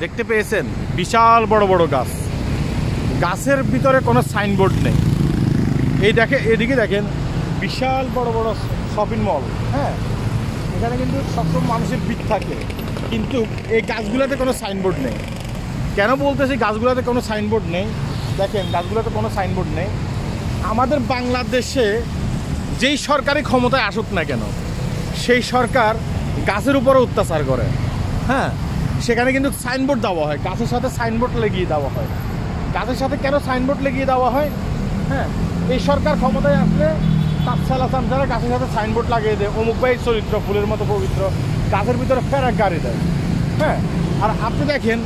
দেখতে পেয়েছেন বিশাল বড় বড় গাছ, গাছের ভিতরে কোনো সাইনবোর্ড নেই। এদিকে দেখেন বিশাল বড় বড় শপিং মল। হ্যাঁ, এখানে কিন্তু সবসময় মানুষের ভিড় থাকে, কিন্তু এই গাছগুলোতে কোনো সাইনবোর্ড নেই। কেন বলতেছি গাছগুলোতে কোনো সাইনবোর্ড নেই? দেখেন গাছগুলোতে কোনো সাইনবোর্ড নেই। আমাদের বাংলাদেশে যেই সরকারি ক্ষমতায় আসুক না কেন, সেই সরকার গাছের উপরে অত্যাচার করে। হ্যাঁ, সেখানে কিন্তু সাইনবোর্ড দেওয়া হয়, গাছের সাথে সাইনবোর্ড লাগিয়ে দেওয়া হয়। গাছের সাথে কেন সাইনবোর্ড লাগিয়ে দেওয়া হয়? হ্যাঁ, এই সরকার ক্ষমতায় আসলে তারা গাছের সাথে সাইনবোর্ড লাগিয়ে দেয়, অমুক ভাই চরিত্র ফুলের মতো পবিত্র, গাছের ভিতরে ফেরাক গাড়ি দেয়। হ্যাঁ, আর আপনি দেখেন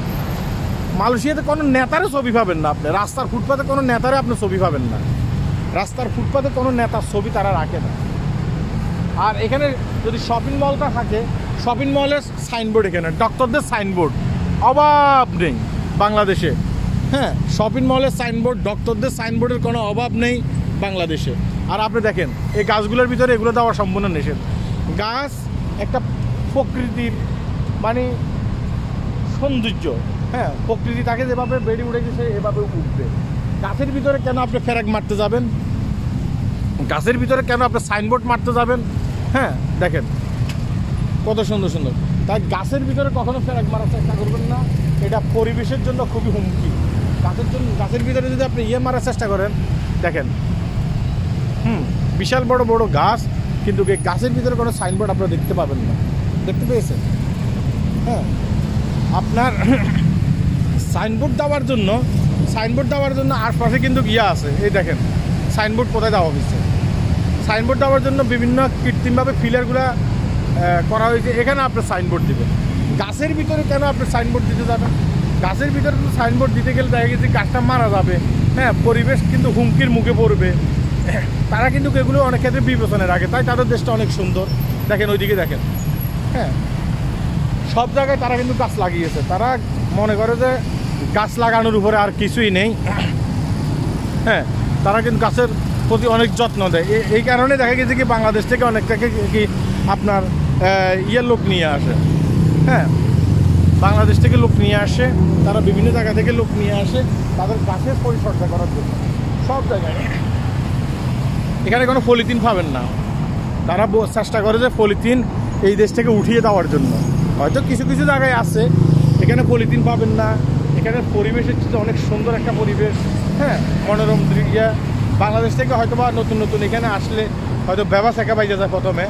মালয়েশিয়াতে কোনো নেতারও ছবি পাবেন না, আপনি রাস্তার ফুটপাতে কোনো নেতারে আপনি ছবি পাবেন না। রাস্তার ফুটপাতে কোনো নেতার ছবি তারা রাখে না। আর এখানে যদি শপিং মলটা থাকে, শপিং মলের সাইনবোর্ড, এখানে ডক্টরদের সাইনবোর্ড অভাব নেই বাংলাদেশে। হ্যাঁ, শপিং মলের সাইনবোর্ড, ডক্টরদের সাইনবোর্ডের কোনো অভাব নেই বাংলাদেশে। আর আপনি দেখেন এই গাছগুলোর ভিতরে এগুলো দেওয়া সম্পূর্ণ নিষেধ। গাছ একটা প্রকৃতির মানে সৌন্দর্য। হ্যাঁ, প্রকৃতি তাকে যেভাবে বেড়ে উঠে গেছে এভাবে উঠবে। গাছের ভিতরে কেন আপনি ফেরাক মারতে যাবেন? গাছের ভিতরে কেন আপনি সাইনবোর্ড মারতে যাবেন? হ্যাঁ, দেখেন কত সুন্দর সুন্দর। তাই গাছের ভিতরে কখনো ফেরাক মারার চেষ্টা করবেন না, এটা পরিবেশের জন্য খুবই হুমকি। গাছের ভিতরে যদি আপনি মারার চেষ্টা করেন, দেখেন বিশাল বড় বড় গাছ, কিন্তু এই গাছের ভিতরে কোনো সাইনবোর্ড আপনারা দেখতে পাবেন না। দেখতে পেয়েছেন? হ্যাঁ, আপনার সাইনবোর্ড দেওয়ার জন্য আশপাশে কিন্তু আছে। এই দেখেন সাইনবোর্ড কোথায় দেওয়া হয়েছে। সাইনবোর্ড দেওয়ার জন্য বিভিন্ন কৃত্রিমভাবে ফিলারগুলো করা হয়েছে, এখানে আপনি সাইনবোর্ড দেবেন। গাছের ভিতরে কেন আপনি সাইনবোর্ড দিতে যাবেন? গাছের ভিতরে তো সাইনবোর্ড দিতে গেলে দেখা গেছে গাছটা মারা যাবে। হ্যাঁ, পরিবেশ কিন্তু হুমকির মুখে পড়বে। তারা কিন্তু এগুলো অনেক ক্ষেত্রে বিবেচনায় রাখে, তাই তাদের দেশটা অনেক সুন্দর। দেখেন ওইদিকে দেখেন, হ্যাঁ সব জায়গায় তারা কিন্তু গাছ লাগিয়েছে। তারা মনে করে যে গাছ লাগানোর উপরে আর কিছুই নেই। হ্যাঁ, তারা কিন্তু গাছের প্রতি অনেক যত্ন দেয়। এই কারণে দেখা গেছে কি বাংলাদেশ থেকে অনেকটাকে কি আপনার লোক নিয়ে আসে। হ্যাঁ, বাংলাদেশ থেকে লোক নিয়ে আসে, তারা বিভিন্ন জায়গা থেকে লোক নিয়ে আসে তাদের গাছের পরিচর্যা করার জন্য। সব জায়গায় এখানে কোনো পলিথিন পাবেন না। তারা চেষ্টা করে যে পলিথিন এই দেশ থেকে উঠিয়ে দেওয়ার জন্য। হয়তো কিছু কিছু জায়গায় আছে, এখানে পলিথিন পাবেন না। এখানে পরিবেশের চেয়ে অনেক সুন্দর একটা পরিবেশ। হ্যাঁ, মনোরম দৃশ্য। বাংলাদেশ থেকে হয়তো বা নতুন নতুন এখানে আসলে হয়তো ব্যবসা বাইজা যায়, প্রথমে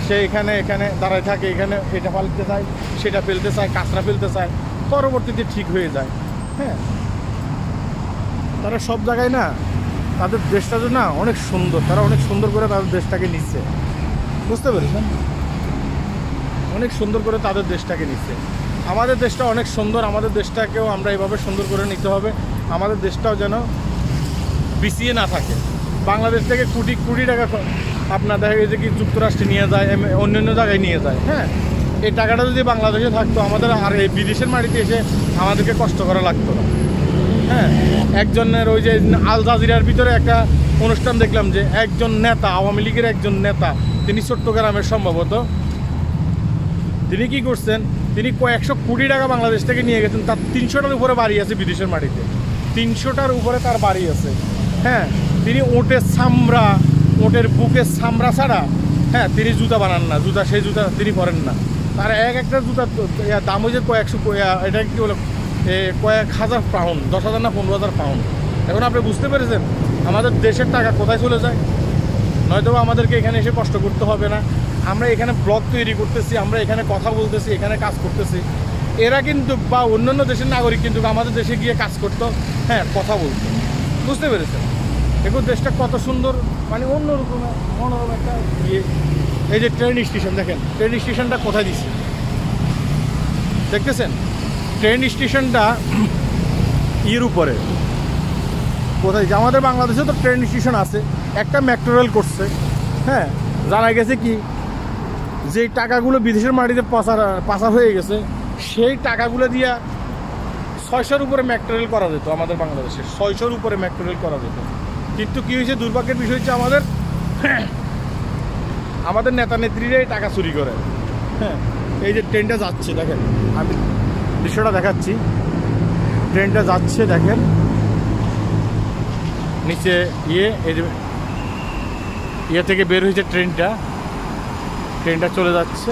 সে এখানে দাঁড়ায় থাকে, এখানে এটা ফেলতে চায়, সেটা ফেলতে চায়, কাঁচরা ফেলতে চায়, পরবর্তীতে ঠিক হয়ে যায়। হ্যাঁ, তারা সব জায়গায় না তাদের দেশটা যে না অনেক সুন্দর, তারা অনেক সুন্দর করে তাদের দেশটাকে নিচ্ছে। বুঝতে পেরেছেন? অনেক সুন্দর করে তাদের দেশটাকে নিচ্ছে। আমাদের দেশটা অনেক সুন্দর, আমাদের দেশটাকেও আমরা এইভাবে সুন্দর করে নিতে হবে। আমাদের দেশটাও যেন পিছিয়ে না থাকে। বাংলাদেশ থেকে কোটি কোটি টাকা আপনার দেখা গেছে কি যুক্তরাষ্ট্রে নিয়ে যায়, অন্যান্য জায়গায় নিয়ে যায়। হ্যাঁ, এই টাকাটা যদি বাংলাদেশে থাকতো, আমাদের আর এই বিদেশের মাটিতে এসে আমাদেরকে কষ্ট করা লাগতো না। হ্যাঁ, একজনের ওই যে আল জাজিরার ভিতরে একটা অনুষ্ঠান দেখলাম যে একজন নেতা, আওয়ামী লীগের একজন নেতা, তিনি চট্টগ্রামের সম্ভবত, তিনি কি করছেন, তিনি কয়েকশো কোটি টাকা বাংলাদেশ থেকে নিয়ে গেছেন। তার 300টার উপরে বাড়ি আছে বিদেশের মাটিতে, 300টার উপরে তার বাড়ি আছে। হ্যাঁ, তিনি ওটের চামড়া, ওটের বুকের চামড়া ছাড়া হ্যাঁ তিনি জুতা বানান না, সেই জুতা তিনি পরেন না। তার একটা জুতার দাম হয়েছে কয়েকশো, এটা কি বলে কয়েক হাজার পাউন্ড, 10,000 না 15,000 পাউন্ড। এখন আপনি বুঝতে পেরেছেন আমাদের দেশের টাকা কোথায় চলে যায়। নয়তো আমাদেরকে এখানে এসে কষ্ট করতে হবে না। আমরা এখানে ব্লগ তৈরি করতেছি, আমরা এখানে কথা বলতেছি, এখানে কাজ করতেছি। এরা কিন্তু বা অন্যান্য দেশের নাগরিক কিন্তু আমাদের দেশে গিয়ে কাজ করতো, হ্যাঁ কথা বলতো। বুঝতে পেরেছেন? দেখুন দেশটা কত সুন্দর, মানে অন্যরকম মনোরম একটা ইয়ে। এই যে ট্রেন স্টেশন দেখেন, ট্রেন স্টেশনটা কোথায় দিচ্ছে দেখতেছেন? ট্রেন স্টেশনটা ইয়ের উপরে কোথায়? আমাদের বাংলাদেশে তো ট্রেন স্টেশন আছে, একটা মেট্রো রেল করছে। হ্যাঁ, জানা গেছে কি যে টাকাগুলো বিদেশের মাটিতে পাচার হয়ে গেছে, সেই টাকাগুলো দিয়া 600-র উপরে মেট্রো রেল করা যেত আমাদের বাংলাদেশে, 600-র উপরে মেট্রো রেল করা যেত। কিন্তু কী হয়েছে, দুর্ভাগ্যের বিষয় হচ্ছে আমাদের নেতা নেত্রীরাই টাকা চুরি করে। হ্যাঁ, এই যে ট্রেনটা যাচ্ছে দেখেন, আমি দৃশ্যটা দেখাচ্ছি। ট্রেনটা যাচ্ছে দেখেন, নিচে ইয়ে থেকে বের হয়েছে ট্রেনটা চলে যাচ্ছে,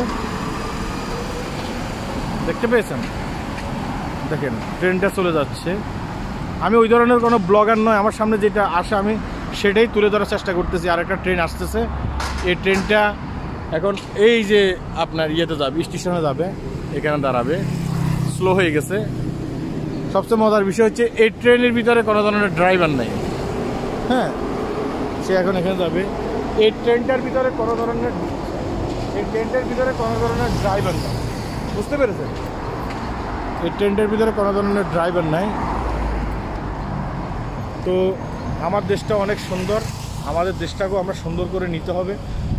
দেখতে পেয়েছেন? দেখেন ট্রেনটা চলে যাচ্ছে। আমি ওই ধরনের কোনো ব্লগার নয়, আমার সামনে যেটা আসে আমি সেটাই তুলে ধরার চেষ্টা করতেছি। আর একটা ট্রেন আসতেছে, এই ট্রেনটা এখন এই যে আপনার ইয়েতে যাবে, স্টেশনে যাবে, এখানে দাঁড়াবে, স্লো হয়ে গেছে। সবচেয়ে মজার বিষয় হচ্ছে এই ট্রেনের ভিতরে কোনো ধরনের ড্রাইভার নেই। হ্যাঁ, সে এখন এখানে যাবে। এই ট্রেনটার ভিতরে কোনো ধরনের ড্রাইভার নেই, বুঝতে পেরেছেন? এই ট্রেনটার ভিতরে কোনো ধরনের ড্রাইভার নাই। তো আমার দেশটা অনেক সুন্দর, আমাদের দেশটাকেও আমরা সুন্দর করে নিতে হবে।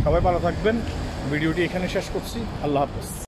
সবাই ভালো থাকবেন। ভিডিওটি এখানে শেষ করছি। আল্লাহ হাফেজ।